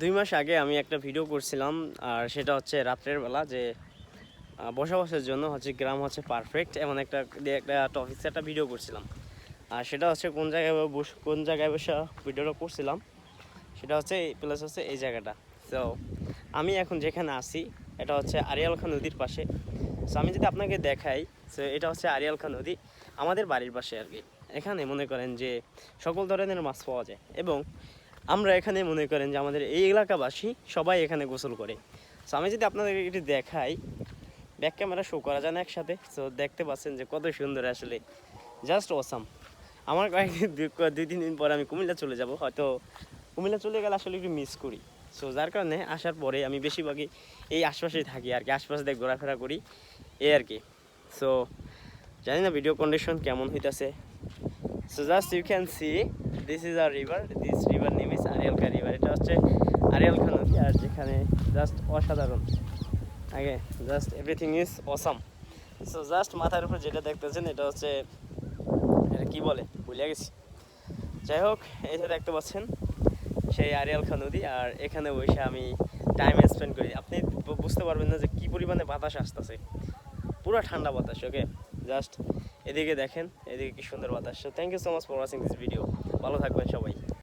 2 মাস আগে আমি একটা ভিডিও করছিলাম, আর সেটা হচ্ছে রাত্রের বেলা যে বসবাসের জন্য হচ্ছে গ্রাম হচ্ছে পারফেক্ট এমন একটা টপিক্সে একটা ভিডিও করছিলাম। আর সেটা হচ্ছে কোন জায়গায় বসে ভিডিওটা করছিলাম, সেটা হচ্ছে প্লাস হচ্ছে এই জায়গাটা। তো আমি এখন যেখানে আছি এটা হচ্ছে আড়িয়াল খাঁ নদীর পাশে। সো আমি যদি আপনাকে দেখাই, সো এটা হচ্ছে আড়িয়াল খাঁ নদী, আমাদের বাড়ির পাশে আর কি। এখানে মনে করেন যে সকল ধরনের মাছ পাওয়া যায়, এবং আমরা এখানে মনে করেন যে আমাদের এই এলাকাবাসী সবাই এখানে গোসল করে। সো আমি যদি আপনাদেরকে এটি দেখাই, ব্যাক ক্যামেরা শো করা যায় না একসাথে, সো দেখতে পাচ্ছেন যে কত সুন্দর, আসলে জাস্ট অসাম। আমার কয়েকদিন 2-3 দিন পরে আমি কুমিল্লা চলে যাব, হয়তো কুমিল্লা চলে গেলে আসলে একটু মিস করি। সো যার কারণে আসার পরে আমি বেশিরভাগই এই আশপাশেই থাকি আর কি, আশপাশে দিয়ে ঘোরাফেরা করি এই আর কি। সো জানি না ভিডিও কন্ডিশন কেমন হইতাছে। So just you can see this is a river, this river name is Arial Khan river. এটা হচ্ছে আড়িয়াল খাঁ নদী, আর যেখানে জাস্ট অসাধারণ, আগে just everything is awesome. So just মাথার উপর যেটা দেখতেছেন এটা হচ্ছে, এটা কী বলে ভুলে গেছি। যাই হোক, এই যে দেখতে পাচ্ছেন সেই আড়িয়াল খাঁ নদী, আর এখানে বসে আমি টাইম স্পেন্ড করি। আপনি বুঝতে পারবেন না যে কী পরিমাণে বাতাস আসতেছে, পুরো ঠান্ডা বাতাস। ওকে, জাস্ট এদিকে দেখেন, এদিকে কি সুন্দর বাতাস। So thank you so much for watching this video. ভালো থাকবেন সবাই।